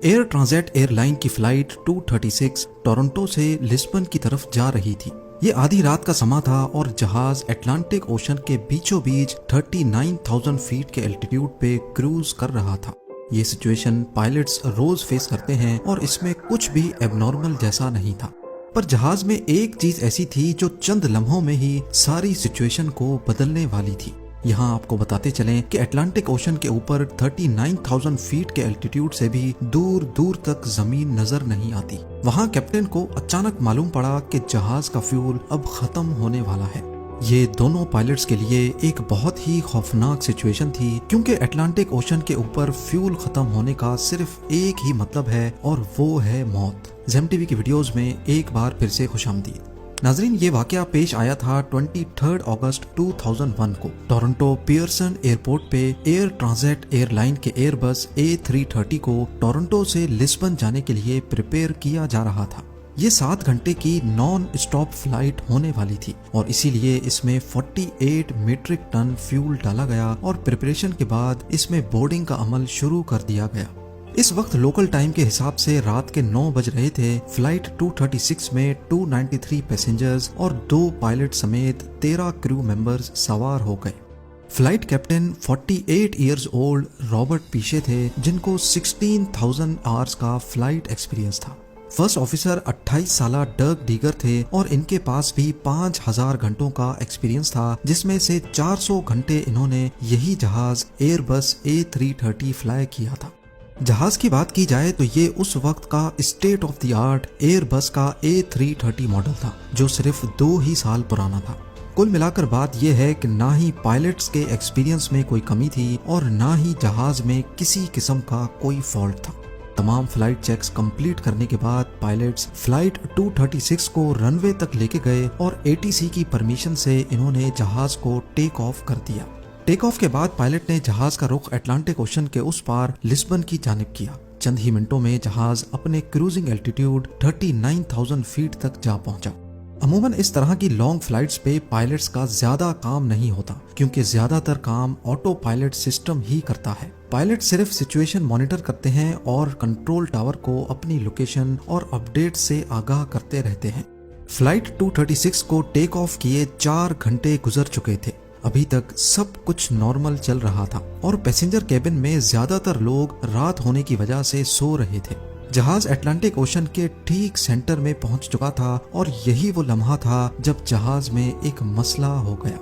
Air transit airline की flight 236 Toronto से Lisbon की तरफ जा रही थी। ये आधी रात का समा था और जहाज अटलांटिक ओशन के बीचों बीच 39,000 फीट के एल्टीट्यूड पे क्रूज कर रहा था। ये सिचुएशन पायलट्स रोज फेस करते हैं और इसमें कुछ भी एबनॉर्मल जैसा नहीं था। पर जहाज में एक चीज ऐसी थी जो चंद लम्हों में ही सारी सिचुएशन को बदलने वाली थी। यहाँ आपको बताते चलें कि अटलांटिक ओशन के ऊपर 39,000 फीट के एल्टीट्यूड से भी दूर दूर तक जमीन नजर नहीं आती। वहाँ कैप्टन को अचानक मालूम पड़ा कि जहाज का फ्यूल अब खत्म होने वाला है। ये दोनों पायलट्स के लिए एक बहुत ही खौफनाक सिचुएशन थी, क्योंकि अटलांटिक ओशन के ऊपर फ्यूल खत्म होने का सिर्फ एक ही मतलब है और वो है मौत। जेम टीवी की वीडियोस में एक बार फिर से खुशामदीद। नाजरीन, ये वाकया पेश आया था 23 अगस्त 2001 को टोरंटो पियर्सन एयरपोर्ट पे एयर ट्रांजिट एयरलाइन के एयरबस A330 को टोरंटो से लिस्बन जाने के लिए प्रिपेयर किया जा रहा था। ये 7 घंटे की नॉन स्टॉप फ्लाइट होने वाली थी और इसीलिए इसमें 48 मीट्रिक टन फ्यूल डाला गया और प्रिपरेशन के बाद इसमें बोर्डिंग का अमल शुरू कर दिया गया। इस वक्त लोकल टाइम के हिसाब से रात के 9 बज रहे थे। फ्लाइट 236 में 293 पैसेंजर्स और 2 पायलट समेत 13 क्रू मेंबर्स सवार हो गए। Flight captain 48 years old Robert Piche थे, जिनको 16,000 आवर्स का फ्लाइट एक्सपीरियंस था। फर्स्ट ऑफिसर 28 साला डर्क डीगर थे और इनके पास भी 5,000 घंटों का एक्सपीरियंस था, जिसमें से 400 घंटे इन्होंने यही जहाज एयरबस A330 फ्लाई किया था। जहाज की बात की जाए तो ये उस वक्त का state of the art Airbus का A330 मॉडल था, जो सिर्फ 2 ही साल पुराना था। कुल मिलाकर बात यह है कि ना ही पायलट्स के एक्सपीरियंस में कोई कमी थी और ना ही जहाज में किसी किस्म का कोई फॉल्ट था। तमाम फ्लाइट चेक्स कंप्लीट करने के बाद पायलट्स फ्लाइट 236 को रनवे तक लेके गए और ATC की परमिशन से इन्होंने जहाज को टेक ऑफ कर दिया। टेक ऑफ के बाद पायलट ने जहाज का रुख अटलांटिक ओशन के उस पार लिस्बन की जानिब किया। चंद ही मिनटों में जहाज अपने क्रूजिंग एल्टीट्यूड 39,000 फीट तक जा पहुंचा। अमूमन इस तरह की लॉन्ग फ्लाइट्स पे पायलट्स का ज्यादा काम नहीं होता, क्योंकि ज्यादातर काम ऑटो पायलट सिस्टम ही करता है। पायलट सिर्फ सिचुएशन मॉनिटर करते हैं और कंट्रोल टावर को अपनी लोकेशन और अपडेट से आगाह करते रहते हैं। फ्लाइट 236 को टेक ऑफ किए 4 घंटे गुजर चुके थे। अभी तक सब कुछ नॉर्मल चल रहा था और पैसेंजर केबिन में ज्यादातर लोग रात होने की वजह से सो रहे थे। जहाज अटलांटिक ओशन के ठीक सेंटर में पहुंच चुका था और यही वो लम्हा था जब जहाज में एक मसला हो गया।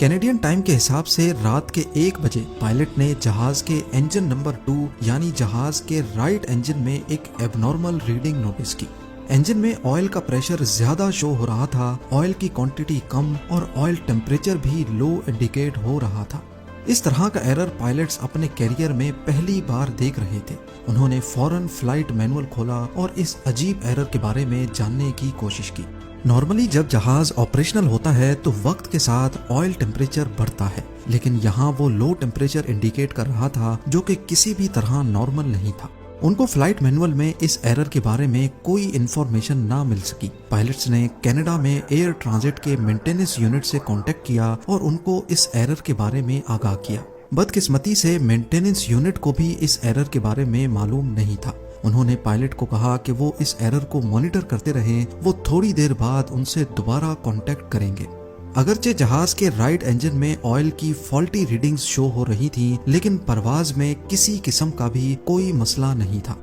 कैनेडियन टाइम के हिसाब से रात के 1 बजे पायलट ने जहाज के इंजन नंबर 2 यानी जहाज के राइट इंजन में एक एबनॉर्मल रीडिंग नोटिस की। इंजन में ऑयल का प्रेशर ज्यादा शो हो रहा था, ऑयल की क्वांटिटी कम और ऑयल टेम्परेचर भी लो इंडिकेट हो रहा था। इस तरह का एरर पायलट्स अपने कैरियर में पहली बार देख रहे थे। उन्होंने फौरन फ्लाइट मैनुअल खोला और इस अजीब एरर के बारे में जानने की कोशिश की। नॉर्मली जब जहाज ऑपरेशनल होता है तो वक्त के साथ ऑयल टेम्परेचर बढ़ता है, लेकिन यहाँ वो लो टेम्परेचर इंडिकेट कर रहा था, जो कि किसी भी तरह नॉर्मल नहीं था। उनको फ्लाइट मैनुअल में इस एरर के बारे में कोई इन्फॉर्मेशन ना मिल सकी। पायलट्स ने कनाडा में एयर ट्रांजिट के मेंटेनेंस यूनिट से कांटेक्ट किया और उनको इस एरर के बारे में आगाह किया। बदकिस्मती से मेंटेनेंस यूनिट को भी इस एरर के बारे में मालूम नहीं था। उन्होंने पायलट को कहा कि वो इस एरर को मॉनिटर करते रहें, वो थोड़ी देर बाद उनसे दोबारा कांटेक्ट करेंगे। अगरचे जहाज के राइट इंजन में ऑयल की फॉल्टी रीडिंग्स शो हो रही थी, लेकिन परवाज में किसी किस्म का भी कोई मसला नहीं था।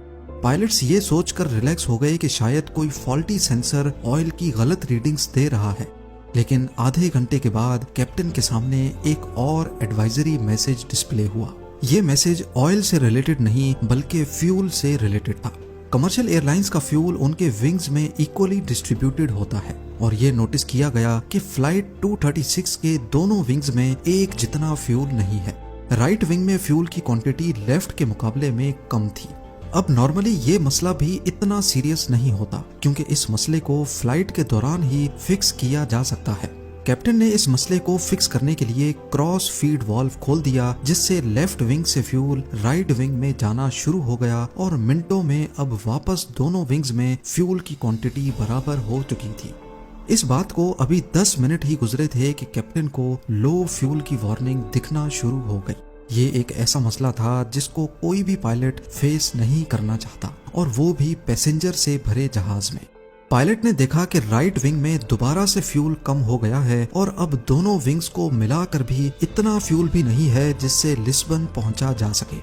पायलट्स ये सोचकर रिलैक्स हो गए कि शायद कोई फॉल्टी सेंसर ऑयल की गलत रीडिंग्स दे रहा है। लेकिन आधे घंटे के बाद कैप्टन के सामने एक और एडवाइजरी मैसेज डिस्प्ले हुआ। ये मैसेज ऑयल से रिलेटेड नहीं बल्कि फ्यूल से रिलेटेड था। कमर्शियल एयरलाइंस का फ्यूल उनके विंग्स में इक्वली डिस्ट्रीब्यूटेड होता है और ये नोटिस किया गया कि फ्लाइट 236 के दोनों विंग्स में एक जितना फ्यूल नहीं है। राइट विंग में फ्यूल की क्वांटिटी लेफ्ट के मुकाबले में कम थी। अब नॉर्मली ये मसला भी इतना सीरियस नहीं होता, क्योंकि इस मसले को फ्लाइट के दौरान ही फिक्स किया जा सकता है। कैप्टन ने इस मसले को फिक्स करने के लिए क्रॉस फीड वाल्व खोल दिया, जिससे लेफ्ट विंग से फ्यूल राइट विंग में जाना शुरू हो गया और मिनटों में अब वापस दोनों विंग्स में फ्यूल की क्वांटिटी बराबर हो चुकी थी। इस बात को अभी 10 मिनट ही गुजरे थे कि कैप्टन को लो फ्यूल की वार्निंग दिखना शुरू हो गई। ये एक ऐसा मसला था जिसको कोई भी पायलट फेस नहीं करना चाहता। और वो भी पैसेंजर से भरे जहाज में। पायलट ने देखा कि राइट विंग में दोबारा से फ्यूल कम हो गया है और अब दोनों विंग्स को मिलाकर भी इतना फ्यूल भी नहीं है जिससे लिस्बन पहुंचा जा सके।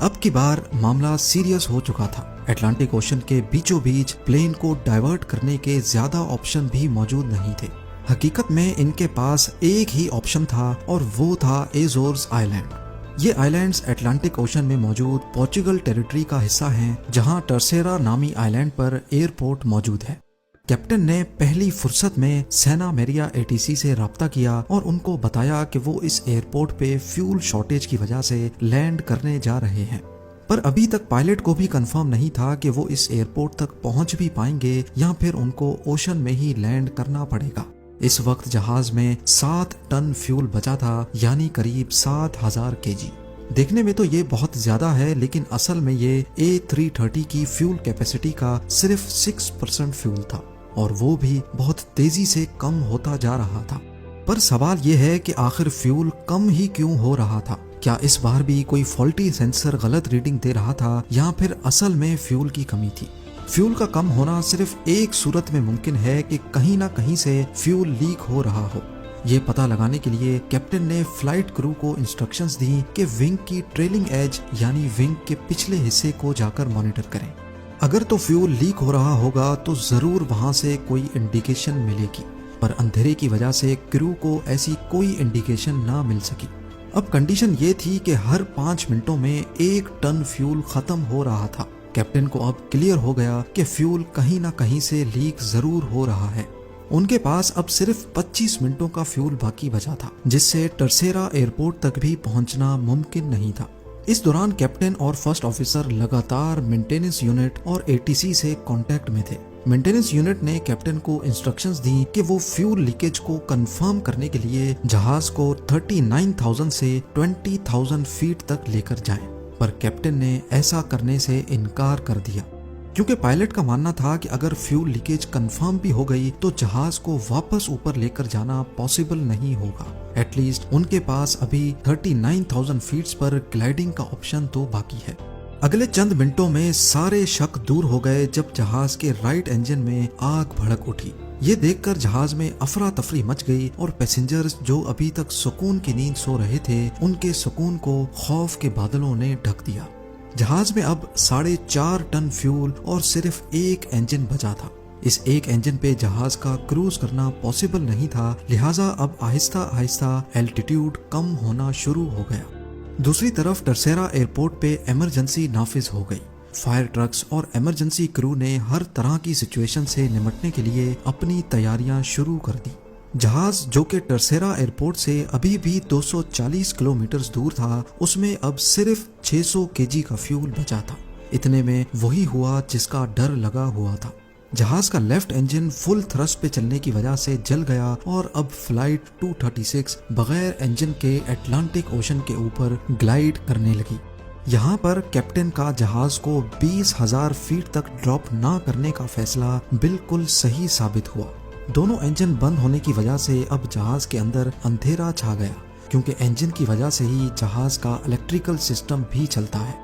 अब की बार मामला सीरियस हो चुका था। अटलांटिक ओशन के बीचों बीच प्लेन को डाइवर्ट करने के ज्यादा ऑप्शन भी मौजूद नहीं थे। हकीकत में इनके पास एक ही ऑप्शन था और वो था एजोर्स आइलैंड। ये आइलैंड्स अटलांटिक ओशन में मौजूद पोर्चुगल टेरिटरी का हिस्सा हैं, जहां टर्सेरा नामी आइलैंड पर एयरपोर्ट मौजूद है। कैप्टन ने पहली फुर्सत में सेना मेरिया एटीसी से राब्ता किया और उनको बताया कि वो इस एयरपोर्ट पे फ्यूल शॉर्टेज की वजह से लैंड करने जा रहे हैं। पर अभी तक पायलट को भी कंफर्म नहीं था कि वो इस एयरपोर्ट तक पहुंच भी पाएंगे या फिर उनको ओशन में ही लैंड करना पड़ेगा। इस वक्त जहाज में 7 टन फ्यूल बचा था, यानी करीब 7000 केजी। देखने में तो ये बहुत ज्यादा है, लेकिन असल में ये A330 की फ्यूल कैपेसिटी का सिर्फ 6% फ्यूल था और वो भी बहुत तेजी से कम होता जा रहा था। पर सवाल ये है कि आखिर फ्यूल कम ही क्यों हो रहा था? क्या इस बार भी कोई फॉल्टी सेंसर गलत रीडिंग दे रहा था या फिर असल में फ्यूल की कमी थी? फ्यूल का कम होना सिर्फ एक सूरत में मुमकिन है कि कहीं ना कहीं से फ्यूल लीक हो रहा हो। ये पता लगाने के लिए कैप्टन ने फ्लाइट क्रू को इंस्ट्रक्शंस दी कि विंग की ट्रेलिंग एज यानी विंग के पिछले हिस्से को जाकर मॉनिटर करें। अगर तो फ्यूल लीक हो रहा होगा तो जरूर वहां से कोई इंडिकेशन मिलेगी, पर अंधेरे की वजह से क्रू को ऐसी कोई इंडिकेशन ना मिल सकी। अब कंडीशन ये थी कि हर 5 मिनटों में 1 टन फ्यूल खत्म हो रहा था। कैप्टन को अब क्लियर हो गया कि फ्यूल कहीं ना कहीं से लीक जरूर हो रहा है। उनके पास अब सिर्फ 25 मिनटों का फ्यूल बाकी बचा था, जिससे टर्सेरा एयरपोर्ट तक भी पहुंचना मुमकिन नहीं था। इस दौरान कैप्टन और फर्स्ट ऑफिसर लगातार मेंटेनेंस यूनिट और एटीसी से कांटेक्ट में थे। मेंटेनेंस यूनिट ने कैप्टन को इंस्ट्रक्शंस दी कि वो फ्यूल लीकेज को कंफर्म करने के लिए जहाज को 39,000 से 20,000 फीट तक लेकर जाएं, पर कैप्टन ने ऐसा करने से इनकार कर दिया, क्योंकि पायलट का मानना था कि अगर फ्यूल लीकेज कंफर्म भी हो गई तो जहाज को वापस ऊपर लेकर जाना पॉसिबल नहीं होगा। एटलीस्ट उनके पास अभी 39,000 फीट्स पर ग्लाइडिंग का ऑप्शन तो बाकी है। अगले चंद मिनटों में सारे शक दूर हो गए जब जहाज के राइट इंजन में आग भड़क उठी। ये देखकर जहाज में अफरा तफरी मच गई और पैसेंजर्स जो अभी तक सुकून की नींद सो रहे थे, उनके सुकून को खौफ के बादलों ने ढक दिया। जहाज में अब 4.5 टन फ्यूल और सिर्फ एक इंजन बचा था। इस एक इंजन पे जहाज का क्रूज करना पॉसिबल नहीं था, लिहाजा अब आहिस्ता आहिस्ता एल्टीट्यूड कम होना शुरू हो गया। दूसरी तरफ टर्सेरा एयरपोर्ट पे इमरजेंसी नाफिज हो गई। फायर ट्रक्स और इमरजेंसी क्रू ने हर तरह की सिचुएशन से निपटने के लिए अपनी तैयारियां शुरू कर दी। जहाज जो कि टर्सेरा एयरपोर्ट से अभी भी 240 किलोमीटर दूर था, उसमें अब सिर्फ 600 केजी का फ्यूल बचा था। इतने में वही हुआ जिसका डर लगा हुआ था। जहाज का लेफ्ट इंजन फुल थ्रस्ट पे चलने की वजह से जल गया और अब फ्लाइट 236 बगैर इंजन के अटलांटिक ओशन के ऊपर ग्लाइड करने लगी। यहाँ पर कैप्टन का जहाज को 20,000 फीट तक ड्रॉप ना करने का फैसला बिल्कुल सही साबित हुआ। दोनों इंजन बंद होने की वजह से अब जहाज के अंदर अंधेरा छा गया, क्योंकि इंजन की वजह से ही जहाज का इलेक्ट्रिकल सिस्टम भी चलता है।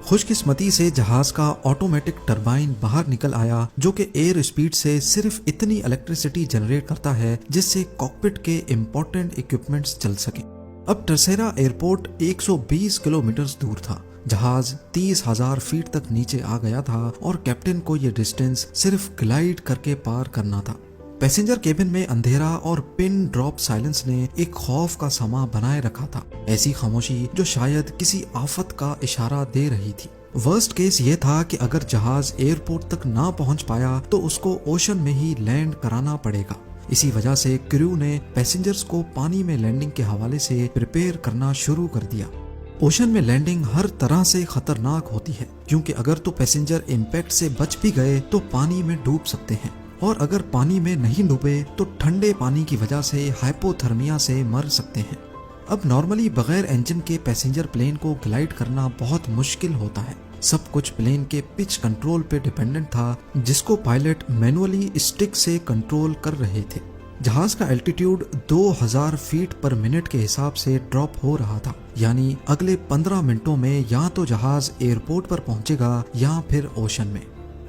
खुशकिस्मती से जहाज का ऑटोमेटिक टरबाइन बाहर निकल आया, जो कि एयर स्पीड से सिर्फ इतनी इलेक्ट्रिसिटी जनरेट करता है जिससे कॉकपिट के इम्पोर्टेंट इक्विपमेंट्स चल सके। अब टर्सेरा एयरपोर्ट 120 किलोमीटर दूर था। जहाज 30,000 फीट तक नीचे आ गया था और कैप्टन को यह डिस्टेंस सिर्फ ग्लाइड करके पार करना था। पैसेंजर केबिन में अंधेरा और पिन ड्रॉप साइलेंस ने एक खौफ का समा बनाए रखा था, ऐसी खामोशी जो शायद किसी आफत का इशारा दे रही थी। वर्स्ट केस ये था कि अगर जहाज एयरपोर्ट तक ना पहुंच पाया तो उसको ओशन में ही लैंड कराना पड़ेगा। इसी वजह से क्रू ने पैसेंजर्स को पानी में लैंडिंग के हवाले से प्रिपेयर करना शुरू कर दिया। ओशन में लैंडिंग हर तरह से खतरनाक होती है, क्योंकि अगर तो पैसेंजर इम्पैक्ट से बच भी गए तो पानी में डूब सकते हैं, और अगर पानी में नहीं डूबे तो ठंडे पानी की वजह से हाइपोथर्मिया से मर सकते हैं। अब नॉर्मली बगैर इंजन के पैसेंजर प्लेन को ग्लाइड करना बहुत मुश्किल होता है। सब कुछ प्लेन के पिच कंट्रोल पे डिपेंडेंट था, जिसको पायलट मैनुअली स्टिक से कंट्रोल कर रहे थे। जहाज का एल्टीट्यूड 2000 फीट पर मिनट के हिसाब से ड्रॉप हो रहा था, यानी अगले 15 मिनटों में या तो जहाज एयरपोर्ट पर पहुंचेगा या फिर ओशन में।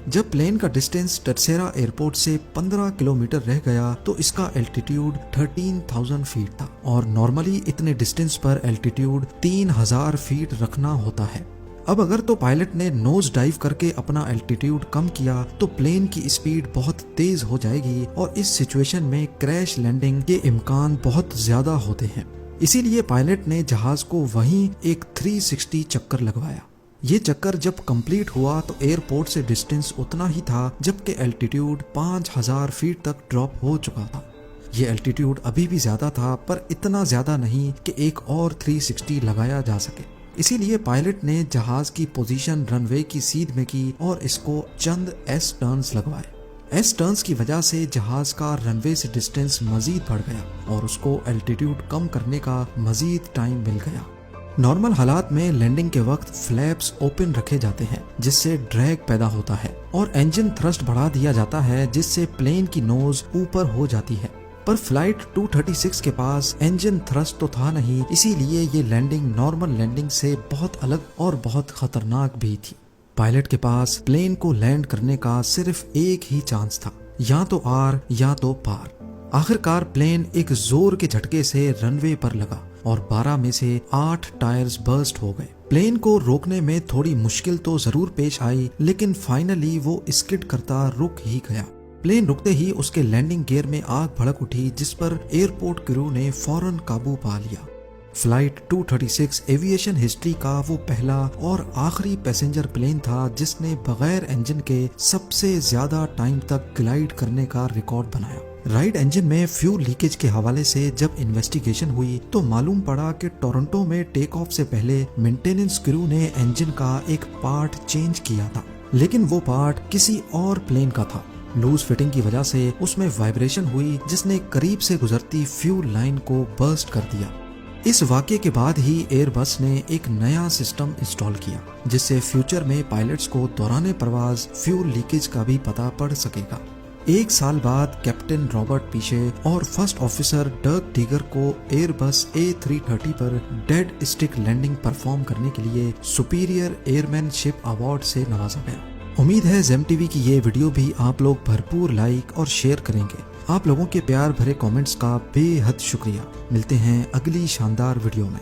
जब प्लेन का डिस्टेंस टर्सेरा एयरपोर्ट से 15 किलोमीटर रह गया तो इसका एल्टीट्यूड 13,000 फीट था और नॉर्मली इतने डिस्टेंस पर एल्टीट्यूड 3000 फीट रखना होता है। अब अगर तो पायलट ने नोज डाइव करके अपना एल्टीट्यूड कम किया तो प्लेन की स्पीड बहुत तेज हो जाएगी और इस सिचुएशन में क्रैश लैंडिंग के इम्कान बहुत ज्यादा होते हैं। इसीलिए पायलट ने जहाज को वहीं एक 360 चक्कर लगवाया। ये चक्कर जब कंप्लीट हुआ तो एयरपोर्ट से डिस्टेंस उतना ही था जबकि एल्टीट्यूड 5000 फीट तक ड्रॉप हो चुका था। ये एल्टीट्यूड अभी भी ज्यादा था पर इतना ज्यादा नहीं कि एक और 360 लगाया जा सके। इसीलिए पायलट ने जहाज की पोजीशन रनवे की सीध में की और इसको चंद एस टर्न्स लगवाए। एस टर्न्स की वजह से जहाज का रनवे से डिस्टेंस मजीद बढ़ गया और उसको एल्टीट्यूड कम करने का मजीद टाइम मिल गया। नॉर्मल हालात में लैंडिंग के वक्त फ्लैप्स ओपन रखे जाते हैं जिससे ड्रैग पैदा होता है और इंजन थ्रस्ट बढ़ा दिया जाता है जिससे प्लेन की नोज ऊपर हो जाती है। पर फ्लाइट 236 के पास इंजन थ्रस्ट तो था नहीं, इसीलिए ये लैंडिंग नॉर्मल लैंडिंग से बहुत अलग और बहुत खतरनाक भी थी। पायलट के पास प्लेन को लैंड करने का सिर्फ एक ही चांस था, या तो आर या तो पार। आखिरकार प्लेन एक जोर के झटके से रनवे पर लगा और 12 में से 8 टायर्स बर्स्ट हो गए। प्लेन को रोकने में थोड़ी मुश्किल तो जरूर पेश आई, लेकिन फाइनली वो स्किड करता रुक ही गया। प्लेन रुकते ही उसके लैंडिंग गियर में आग भड़क उठी जिस पर एयरपोर्ट क्रू ने फौरन काबू पा लिया। फ्लाइट 236 एविएशन हिस्ट्री का वो पहला और आखिरी पैसेंजर प्लेन था जिसने बगैर इंजन के सबसे ज्यादा टाइम तक ग्लाइड करने का रिकॉर्ड बनाया। राइट इंजन में फ्यूल लीकेज के हवाले से जब इन्वेस्टिगेशन हुई तो मालूम पड़ा कि टोरंटो में टेक ऑफ से पहले मेंटेनेंस क्रू ने इंजन का एक पार्ट चेंज किया था, लेकिन वो पार्ट किसी और प्लेन का था। लूज फिटिंग की वजह से उसमें वाइब्रेशन हुई जिसने करीब से गुजरती फ्यूल लाइन को बर्स्ट कर दिया। इस वाकये के बाद ही एयरबस ने एक नया सिस्टम इंस्टॉल किया जिससे फ्यूचर में पायलट्स को दौरान परवाज फ्यूल लीकेज का भी पता पड़ सकेगा। 1 साल बाद कैप्टन रॉबर्ट पीशे और फर्स्ट ऑफिसर डर्क टीगर को एयरबस A330 पर डेड स्टिक लैंडिंग परफॉर्म करने के लिए सुपीरियर एयरमैनशिप अवार्ड से नवाजा गया। उम्मीद है जेम टीवी की ये वीडियो भी आप लोग भरपूर लाइक और शेयर करेंगे। आप लोगों के प्यार भरे कमेंट्स का बेहद शुक्रिया। मिलते हैं अगली शानदार वीडियो में।